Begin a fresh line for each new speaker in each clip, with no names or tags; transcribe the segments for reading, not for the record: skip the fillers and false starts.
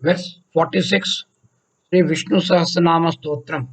Verse 46, Sri Vishnu Sahasranaama Stotram.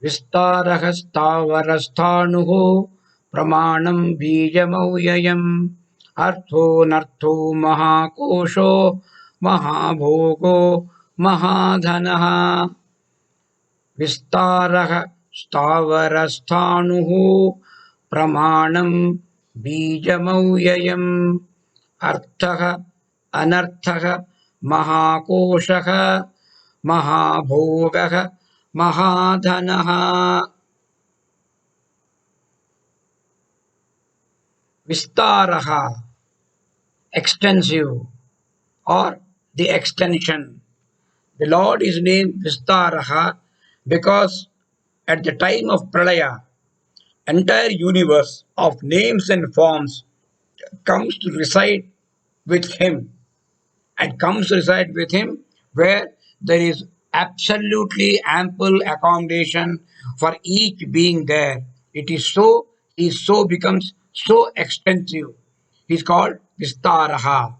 Vistarah sthavarasthanuhu pramanam bijamauhyayam artho nartho mahakosho mahabhogo mahadhanaha. Vistarah sthavarasthanuhu pramanam bijamauhyayam arthah anarthah mahakoshah mahabhogah mahadhanaha. Vistaraha, extensive, or the extension. The Lord is named Vistaraha because at the time of Pralaya, entire universe of names and forms comes to reside with him, and comes to reside with him where there is absolutely ample accommodation for each being there. It is so, he so becomes so extensive. He's called Vistaraha.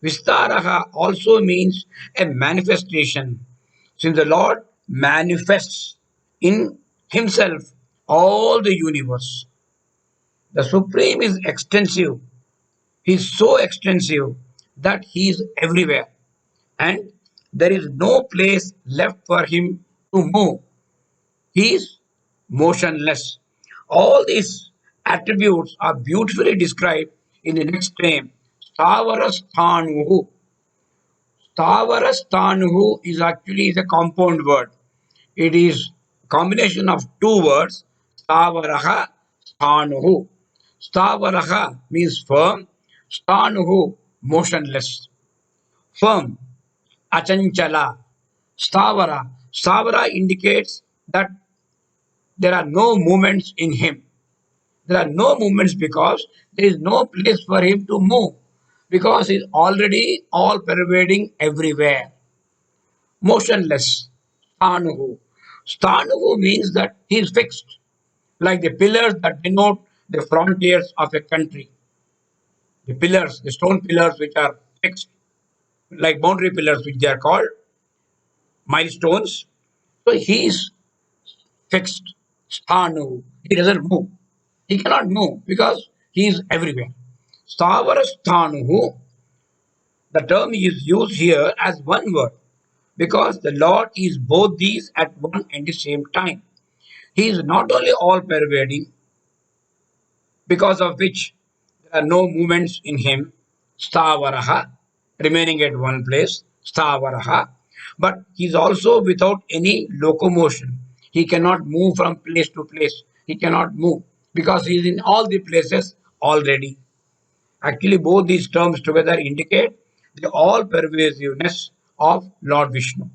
Vistaraha also means a manifestation. Since the Lord manifests in himself all the universe, the Supreme is extensive. He is so extensive that he is everywhere, and there is no place left for him to move. He is motionless. All these attributes are beautifully described in the next name, Stavarasthanuhu. Stavarasthanuhu is actually the compound word. It is a combination of two words, Stavaraha, Sthanuhu. Stavaraha means firm, Sthanuhu motionless. Firm, Achanchala, Stavara. Stavara indicates that there are no movements in him. There are no movements because there is no place for him to move, because he is already all pervading everywhere. Motionless, Sthanuhu. Sthanuhu means that he is fixed, like the pillars that denote the frontiers of a country. The pillars, the stone pillars which are fixed, like boundary pillars, which they are called milestones. So he is fixed. Sthanu. He doesn't move. He cannot move because he is everywhere. Stavara Sthanuhu, the term is used here as one word because the Lord is both these at one and the same time. He is not only all pervading, because of which there are no movements in him, Stavaraha, remaining at one place, Stavaraha, but he is also without any locomotion. He cannot move from place to place. He cannot move because he is in all the places already. Actually, both these terms together indicate the all pervasiveness of Lord Vishnu.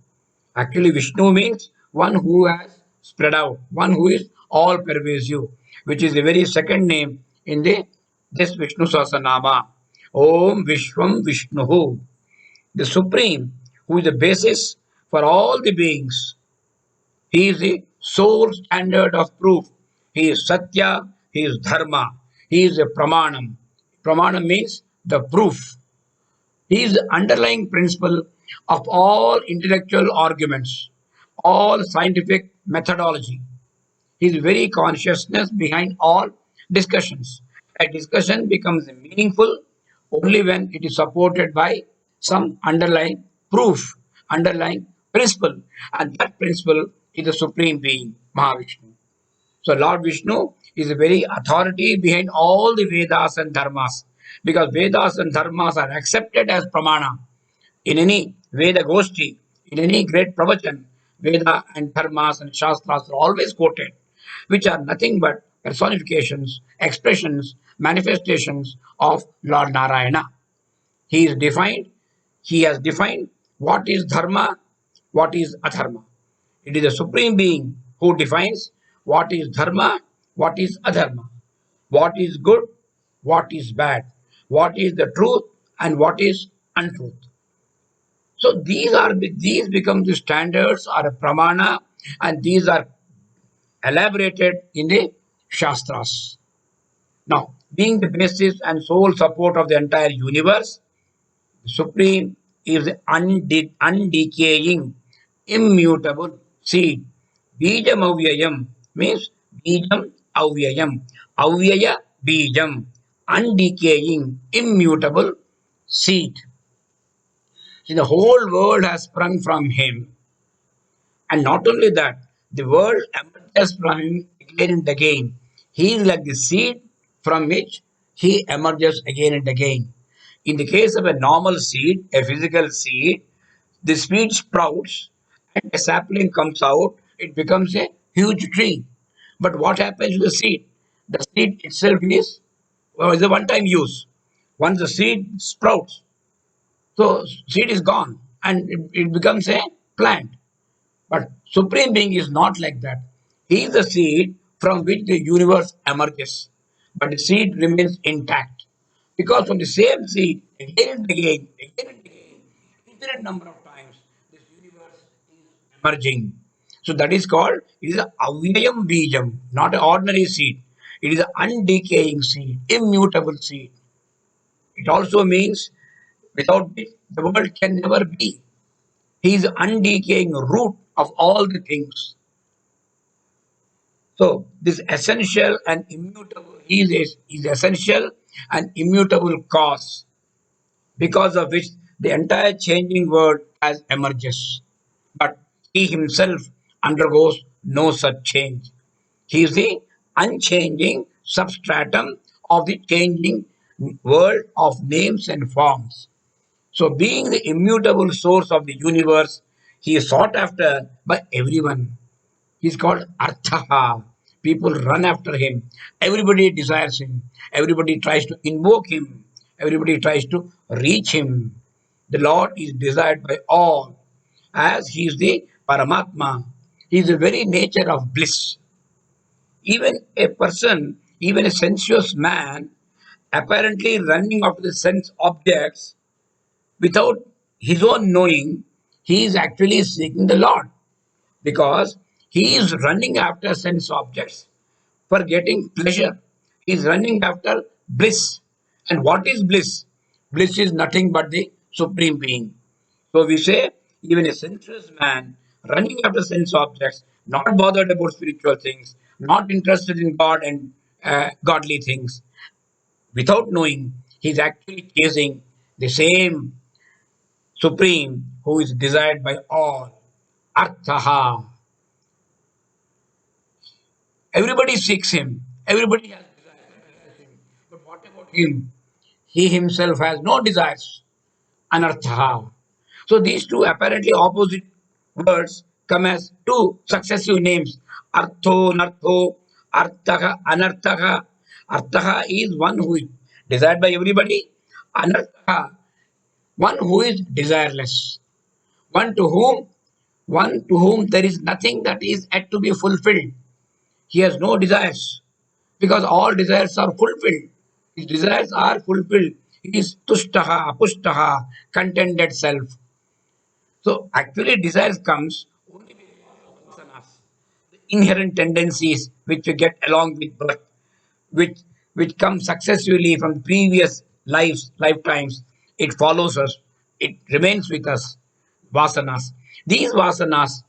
Actually, Vishnu means one who has spread out, one who is all pervasive, which is the very second name in the this Vishnu Sahasranaama. Om Vishwam Vishnuhu, the Supreme, who is the basis for all the beings. He is the sole standard of proof. He is Satya, he is Dharma, he is a Pramanam. Pramanam means the proof. He is the underlying principle of all intellectual arguments, all scientific methodology. He is very consciousness behind all discussions. A discussion becomes meaningful only when it is supported by some underlying proof, underlying principle, and that principle is the supreme being, Mahavishnu. So Lord Vishnu is a very authority behind all the Vedas and Dharmas, because Vedas and Dharmas are accepted as pramana. In any Veda Goshti, in any great pravachan, Veda and Dharmas and Shastras are always quoted, which are nothing but personifications, expressions, manifestations of Lord Narayana. He is defined, he has defined what is Dharma, what is Adharma. It is the Supreme Being who defines what is Dharma, what is Adharma, what is good, what is bad, what is the truth, and what is untruth. So these become the standards or a pramana, and these are elaborated in the Shastras. Now, being the basis and sole support of the entire universe, the Supreme is undecaying, immutable seed. Bijam avyayam means bijam avyayam. Avyaya bijam, undecaying, immutable seed. See, the whole world has sprung from him. And not only that, the world emerges from him again and again. He is like the seed from which he emerges again and again. In the case of a normal seed, a physical seed, the seed sprouts and a sapling comes out, it becomes a huge tree. But what happens to the seed? The seed itself is a one time use. Once the seed sprouts, so seed is gone and it becomes a plant. But Supreme Being is not like that. He is the seed from which the universe emerges. But the seed remains intact. Because from the same seed, again and again, infinite number of times, this universe is emerging. So that is called, it is a avyayam bijam, not an ordinary seed. It is an undecaying seed, immutable seed. It also means without which the world can never be. He is undecaying root of all the things. So this essential and immutable is essential and immutable cause because of which the entire changing world has emerges. But he himself undergoes no such change. He is the unchanging substratum of the changing world of names and forms. So, being the immutable source of the universe, he is sought after by everyone. He is called Arthaha. People run after him. Everybody desires him. Everybody tries to invoke him. Everybody tries to reach him. The Lord is desired by all as he is the Paramatma. He is the very nature of bliss. Even a person, even a sensuous man, apparently running after the sense objects without his own knowing, he is actually seeking the Lord because he is running after sense objects for getting pleasure. He is running after bliss. And what is bliss? Bliss is nothing but the Supreme Being. So we say, even a sensuous man running after sense objects, not bothered about spiritual things, not interested in God and godly things, without knowing, he is actually chasing the same Supreme who is desired by all. Arthaha. Everybody seeks him. Everybody has desires him. But what about him? He himself has no desires. Anartha. So these two apparently opposite words come as two successive names. Artho, Nartho, Arthaha, Anarthaha. Arthaha is one who is desired by everybody. Anarthaha, one who is desireless. One to whom there is nothing that is yet to be fulfilled. He has no desires because all desires are fulfilled. His desires are fulfilled. He is tushtaha, pushtaha, contented self. So actually desires comes only because of vasanas, the inherent tendencies which we get along with birth, which come successively from previous lifetimes. It follows us. It remains with us. Vasanas. These vasanas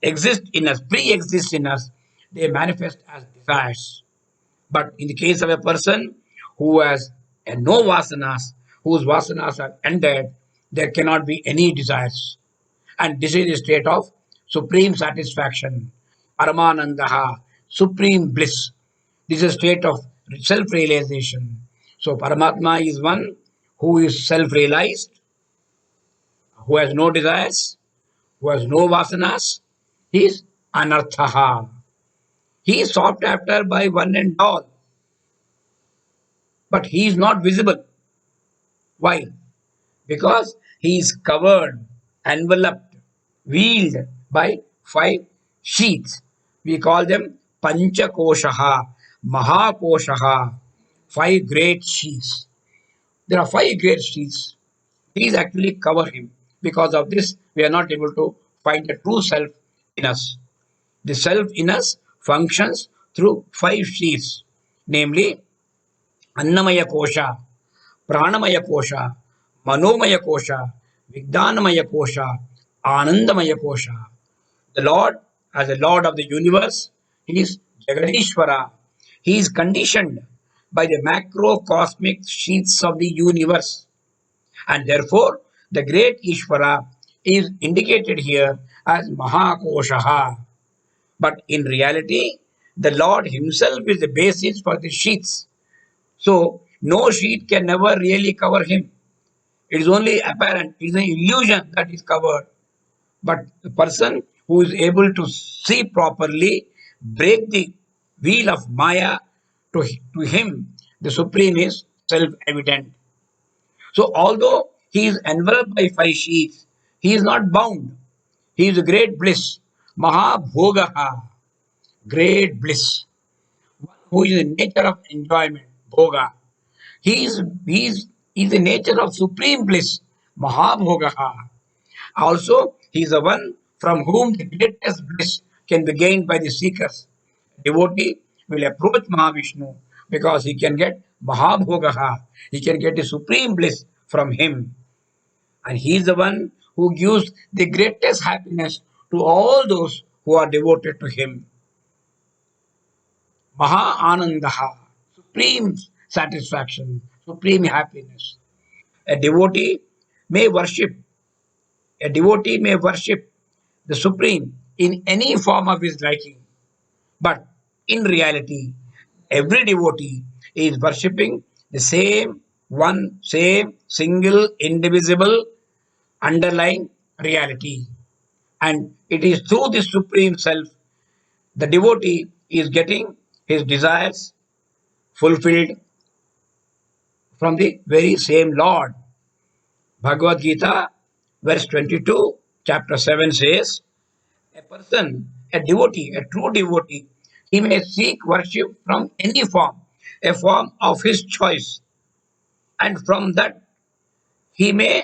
exist in us, pre-exist in us, they manifest as desires. But in the case of a person who has no vasanas, whose vasanas are ended, there cannot be any desires. And this is the state of supreme satisfaction, Paramanandaha, supreme bliss. This is a state of self-realization. So Paramatma is one who is self-realized, who has no desires, who has no vasanas. He is anarthaha. He is sought after by one and all, but he is not visible. Why? Because he is covered, enveloped, veiled by five sheaths. We call them Panchakoshaha, Mahakoshaha, five great sheaths. There are five great sheaths. These actually cover him. Because of this, we are not able to find the true self in us. The self in us functions through five sheaths, namely Annamaya Kosha, Pranamaya Kosha, Manomaya Kosha, Vijnanamaya Kosha, Anandamaya Kosha. The Lord, as the Lord of the universe, he is Jagadishwara. He is conditioned by the macrocosmic sheaths of the universe. And therefore, the great Ishvara is indicated here as Mahakoshaha. But in reality, the Lord Himself is the basis for the sheaths. So, no sheath can never really cover Him. It is only apparent, it is an illusion that is covered. But the person who is able to see properly, break the wheel of Maya, to him, the Supreme is self evident. So, although he is enveloped by five sheaths, he is not bound. He is a great bliss. Mahabhogaha, great bliss, who is the nature of enjoyment, bhoga. He is the nature of supreme bliss, Mahabhogaha. Also, he is the one from whom the greatest bliss can be gained by the seekers. Devotee will approach Mahavishnu because he can get Mahabhogaha. He can get the supreme bliss from him. And he is the one who gives the greatest happiness to all those who are devoted to him. Maha Anandaha, supreme satisfaction, supreme happiness. A devotee may worship, a devotee may worship the Supreme in any form of his liking. But in reality, every devotee is worshipping the same one, same single, indivisible, underlying reality. And it is through the Supreme Self the devotee is getting his desires fulfilled from the very same Lord. Bhagavad Gita, verse 22, chapter 7 says, a person, a devotee, a true devotee, he may seek worship from any form, a form of his choice, and from that he may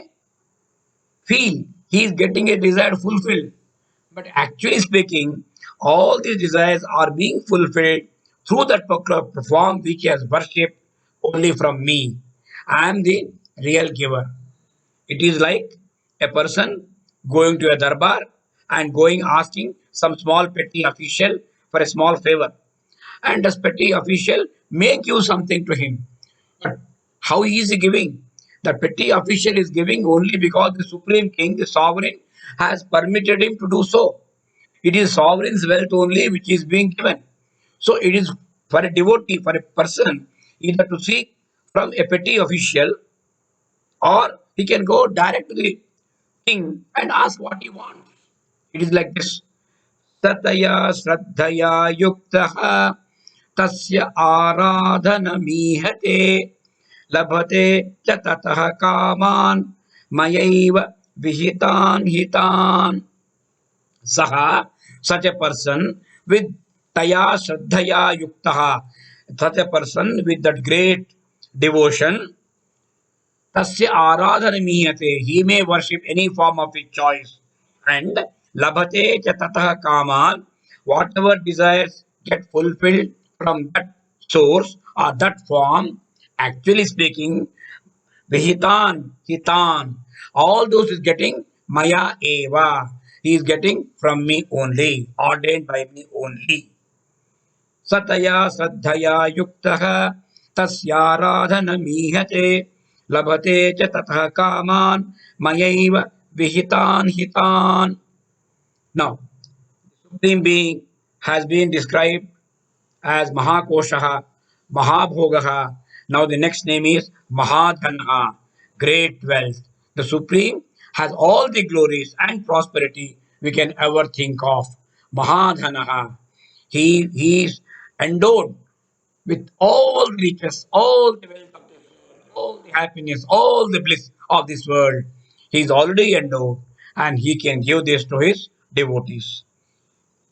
feel he is getting a desire fulfilled. But actually speaking, all these desires are being fulfilled through that particular form which he has worshipped only from me. I am the real giver. It is like a person going to a darbar and going asking some small petty official for a small favor. And this petty official may give something to him. But how he is giving? The petty official is giving only because the supreme king, the sovereign, has permitted him to do so. It is sovereign's wealth only which is being given. So it is for a devotee, for a person, either to seek from a petty official, or he can go direct to the king and ask what he wants. It is like this. Sataya Shraddhaya Yuktaha Tasya Aradhanamihate Labhate Chatataha Kaman Mayaiva Vihitan Hitan. Saha, such a person with Taya Shraddhaya Yuktaha, such a person with that great devotion, Tasya Aradhanamiyate, he may worship any form of his choice. And Labhate Chatataha Kaman, whatever desires get fulfilled from that source or that form, actually speaking, Vihitan, Hitan, all those is getting Maya Eva. He is getting from me only, ordained by me only. Sataya Sadhaya Yuktaha Tasyaradhanamihate Labhate cha tatha kaman Mayaiva Vihitan Hitan. Now, Supreme Being has been described as Mahakoshaha, Mahabhogaha. Now the next name is Mahadhanha, great wealth. The Supreme has all the glories and prosperity we can ever think of. Mahadhanaha. He is endowed with all the riches, all the wealth of this world, all the happiness, all the bliss of this world. He is already endowed and he can give this to his devotees.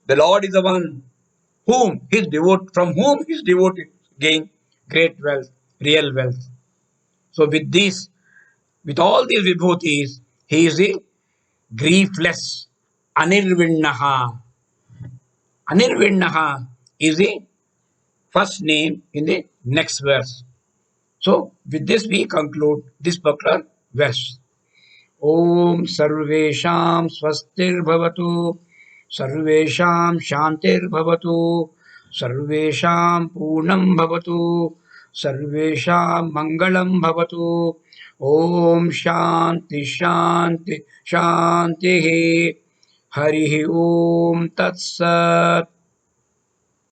The Lord is the one from whom his devotees gain great wealth, real wealth. So with all these vibhutis, he is the griefless, Anirvinnaha. Anirvinnaha is the first name in the next verse. So with this we conclude this particular verse. Om Sarvesham Swastirбhavatu. Sarvesham Shantirbhavatu. Sarvesham Purnam Bhavatu. Sarvesham Mangalam Bhavatu. Om Shanti Shanti Shanti. Harihi Om Tat Sat.